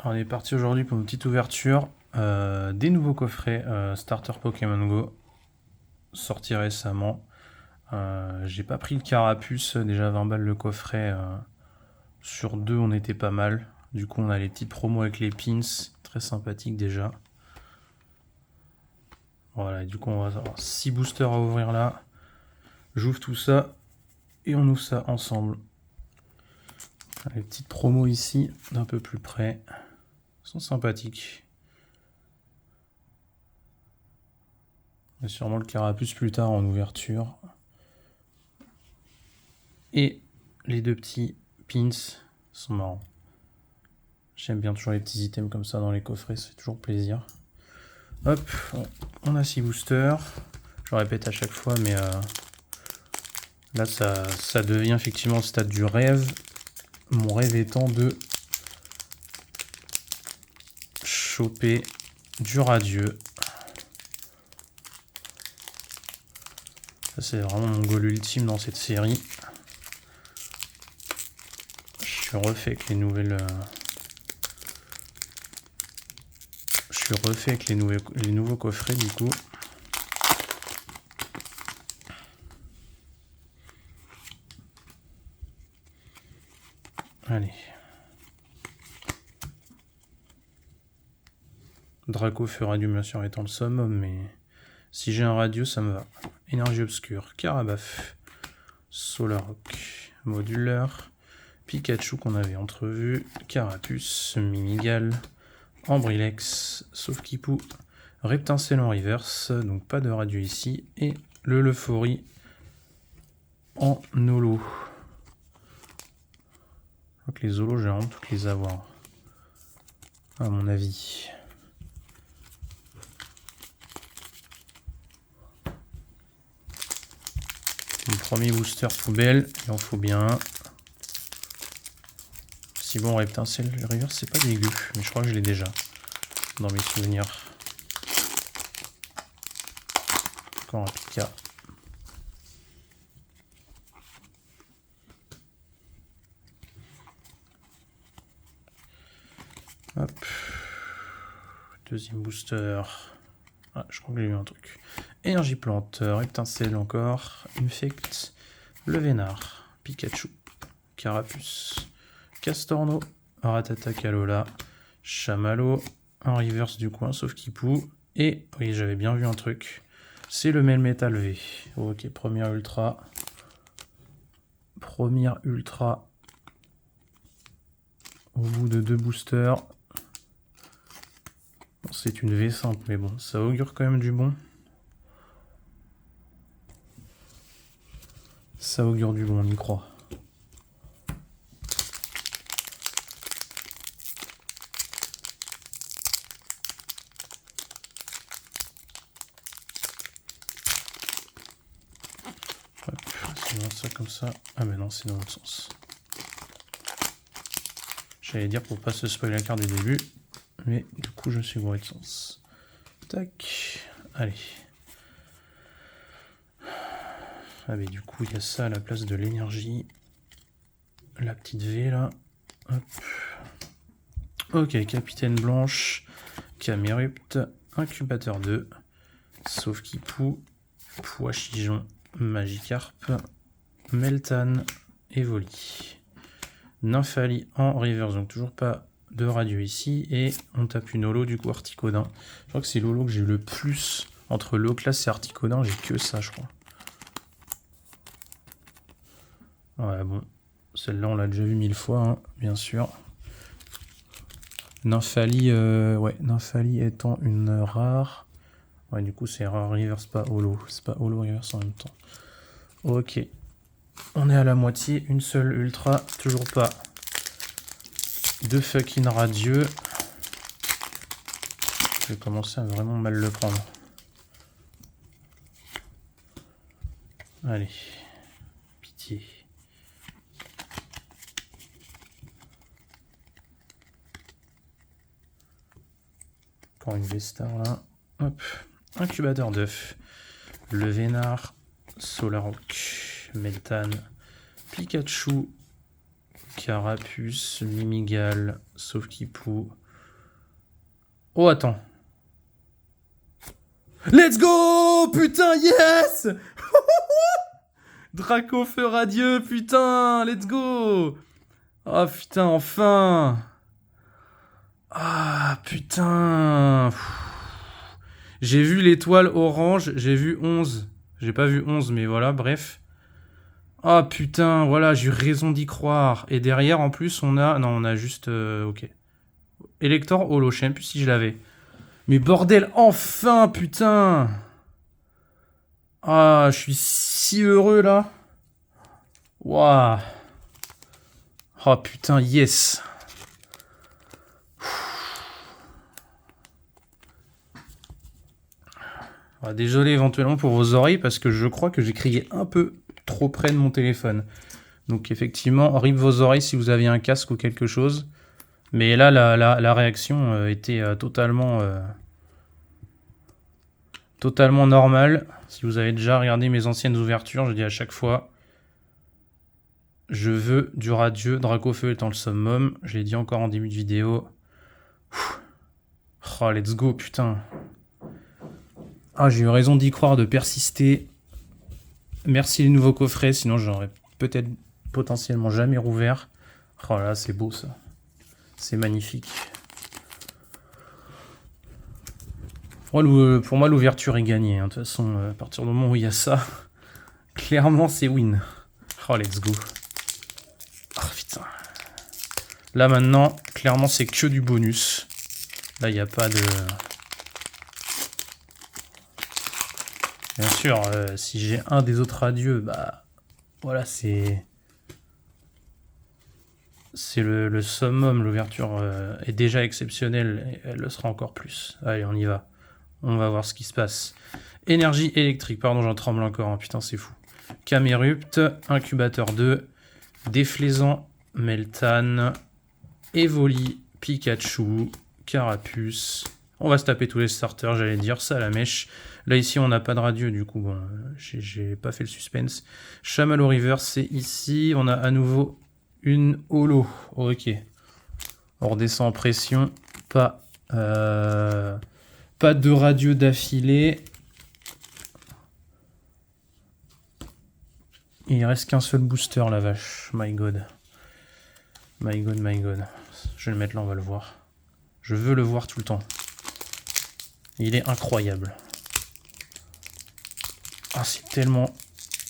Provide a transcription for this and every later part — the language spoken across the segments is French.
Alors, on est parti aujourd'hui pour une petite ouverture des nouveaux coffrets Starter Pokémon Go sortis récemment. J'ai pas pris le carapuce, déjà 20 balles le coffret. Sur deux, on était pas mal. Du coup, on a les petites promos avec les pins, très sympathiques déjà. Voilà, du coup, on va avoir 6 boosters à ouvrir là. J'ouvre tout ça et on ouvre ça ensemble. Les petites promos ici, d'un peu plus près, sont sympathiques. Et sûrement le carapuce plus tard en ouverture. Et les deux petits pins sont marrants. J'aime bien toujours les petits items comme ça dans les coffrets, ça fait toujours plaisir. Hop, on a 6 boosters. Je répète à chaque fois, mais là ça devient effectivement le stade du rêve. Mon rêve étant de choper du radieux. Ça, c'est vraiment mon goal ultime dans cette série. Je suis refait avec les nouvelles. Je suis refait avec les nouveaux coffrets du coup. Allez. Draco Furadium bien sûr étant le summum, mais si j'ai un radio ça me va. Énergie obscure, Carabaf, Solarrock, Moduleur, Pikachu qu'on avait entrevu, Carapuce, Mimigal, Ambrilex, sauf Kipou, Reptincelle en reverse, donc pas de radio ici, et le Leufori en holo. Je crois que les holos j'ai vraiment toutes les avoir, à mon avis. Mon premier booster poubelle, il en faut bien un. Si bon, Reptincelle reverse c'est pas dégueu, mais je crois que je l'ai déjà dans mes souvenirs. Encore un Pika. Hop. Deuxième booster. Ah, je crois que j'ai eu un truc. Énergie plante, Reptincelle encore, Infect, le Vénard, Pikachu, Carapuce, Castorno, Rattata Alola, Chamallow, un reverse du coin sauf Kipou. Et oui, j'avais bien vu un truc. C'est le Melmetal V. Ok, première ultra. Première ultra. Au bout de 2 boosters. C'est une V simple, mais bon, ça augure quand même du bon. Ça augure du bon, on y croit. Hop, c'est ça comme ça. Ah mais non, c'est dans l'autre sens. J'allais dire pour pas se spoiler la carte du début, mais du coup je suis gouré de sens. Tac, allez. Ah mais du coup il y a ça à la place de l'énergie. La petite V là. Hop. Ok, Capitaine Blanche, Camerupt, Incubateur 2, sauf Kipou, Poichijon, Magikarp, Meltan, Evoli. Nymphali en reverse, donc toujours pas de radio ici. Et on tape une holo du coup Articodin. Je crois que c'est l'holo que j'ai eu le plus entre low class et Articodin, j'ai que ça je crois. Ouais bon, celle-là on l'a déjà vu 1000 fois, hein, bien sûr. Nymphali, ouais, Nymphali étant une rare. Ouais, du coup c'est rare reverse, pas holo. C'est pas holo reverse en même temps. Ok. On est à la moitié, une seule ultra, toujours pas de fucking radieux. Je vais commencer à vraiment mal le prendre. Allez, pitié. Encore une V-Star là. Hop, incubateur d'œuf. Le Vénard, Solarrock, Meltan, Pikachu, Carapuce, Mimigal, sauf Kipou, Oh, attends. Let's go! Putain, yes! Dracofeu radieux, putain! Let's go! Oh, putain, enfin! Ah, putain! J'ai vu l'étoile orange, j'ai vu 11. J'ai pas vu 11, mais voilà, bref. Ah, putain, voilà, j'ai eu raison d'y croire. Et derrière, en plus, on a... Non, on a juste... ok. Elector Holo, je sais même plus si je l'avais. Mais bordel, enfin, putain! Ah, je suis si heureux, là. Waouh! Oh, putain, yes! Ah, désolé éventuellement pour vos oreilles, parce que je crois que j'ai crié un peu trop près de mon téléphone. Donc effectivement, rip vos oreilles si vous aviez un casque ou quelque chose. Mais là, la réaction était totalement normale. Si vous avez déjà regardé mes anciennes ouvertures, je dis à chaque fois, je veux du radieux, Dracofeu étant le summum. Je l'ai dit encore en début de vidéo. Oh, let's go, putain. Ah, j'ai eu raison d'y croire, de persister. Merci les nouveaux coffrets, sinon j'aurais peut-être potentiellement jamais rouvert. Oh là, c'est beau ça. C'est magnifique. Pour moi, l'ouverture est gagnée. Hein. De toute façon, à partir du moment où il y a ça, clairement, c'est win. Oh, let's go. Oh, putain. Là, maintenant, clairement, c'est que du bonus. Là, il n'y a pas de... Bien sûr, si j'ai un des autres radieux, bah... Voilà, c'est... C'est le summum, l'ouverture est déjà exceptionnelle, et elle le sera encore plus. Allez, on y va. On va voir ce qui se passe. Énergie électrique, pardon, j'en tremble encore, hein, putain, c'est fou. Camerupt, Incubateur 2, Déflaisant, Meltan, Evoli, Pikachu, Carapuce. On va se taper tous les starters, j'allais dire, ça la mèche. Là, ici, on n'a pas de radieux, du coup, bon, j'ai pas fait le suspense. Chamallow River, c'est ici. On a à nouveau une holo. Ok. On redescend en pression. Pas de radieux d'affilée. Il reste qu'un seul booster, la vache. My god. My god, my god. Je vais le mettre là, on va le voir. Je veux le voir tout le temps. Il est incroyable. Ah, c'est tellement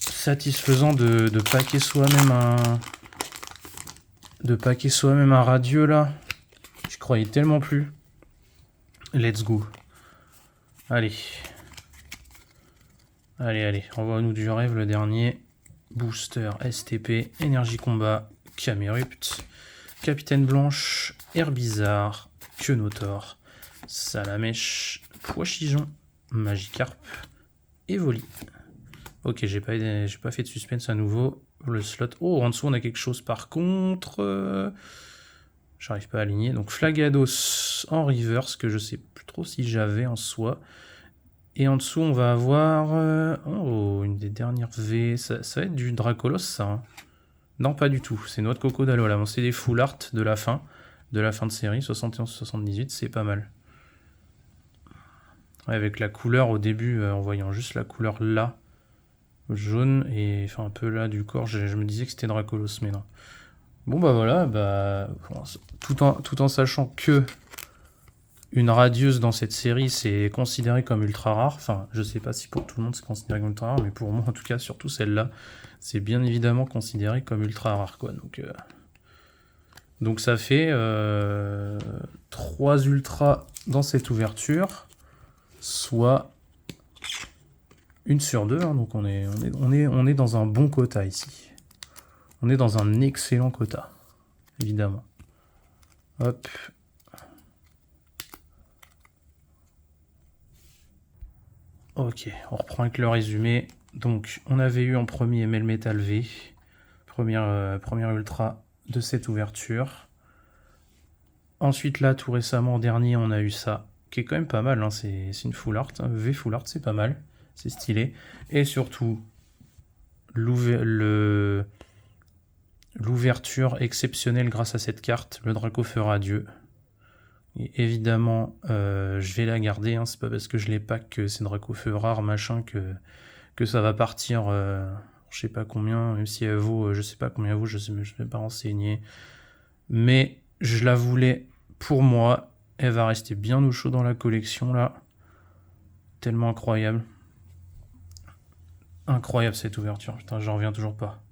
satisfaisant de paquer soi-même un... De paquer soi-même un radieux, là. Je croyais tellement plus. Let's go. Allez. Allez, allez. Envoie-nous du rêve, le dernier. Booster, STP, Énergie Combat, Camerupt, Capitaine Blanche, Herbizarre, Quenotor, Salamèche, Poichigeon, Magikarp, Evoli. Ok, j'ai pas fait de suspense à nouveau. Le slot. Oh, en dessous, on a quelque chose par contre. J'arrive pas à aligner. Donc, Flagados en reverse, que je sais plus trop si j'avais en soi. Et en dessous, on va avoir... oh, une des dernières V. Ça va être du Dracolos, ça. Hein. Non, pas du tout. C'est Noix de Coco d'Alola. Bon, c'est des full art de la fin de série. 71-78, c'est pas mal. Ouais, avec la couleur au début, en voyant juste la couleur là, jaune, et enfin un peu là du corps, je me disais que c'était Dracolos, mais non. Bon, bah voilà, bah, tout en sachant que une radieuse dans cette série, c'est considéré comme ultra rare. Enfin, je sais pas si pour tout le monde c'est considéré comme ultra rare, mais pour moi, en tout cas, surtout celle-là, c'est bien évidemment considéré comme ultra rare, quoi. Donc ça fait 3 ultras dans cette ouverture, soit 1 sur 2. Hein, donc on est dans un bon quota ici. On est dans un excellent quota, évidemment. Hop. Ok, on reprend avec le résumé. Donc, on avait eu en premier Melmetal V, première ultra de cette ouverture. Ensuite, là, tout récemment, en dernier, on a eu ça, qui est quand même pas mal. Hein, c'est une full art. Hein, V full art, c'est pas mal. C'est stylé. Et surtout, l'ouverture exceptionnelle grâce à cette carte, le Dracofeu radieux. Et évidemment, je vais la garder, hein. C'est pas parce que je l'ai pas que c'est une Dracofeu rare, machin, que ça va partir, je sais pas combien, même si elle vaut, je sais pas combien elle vaut, je vais pas renseigner. Mais je la voulais pour moi. Elle va rester bien au chaud dans la collection, là. Tellement incroyable. Incroyable cette ouverture, putain, j'en reviens toujours pas.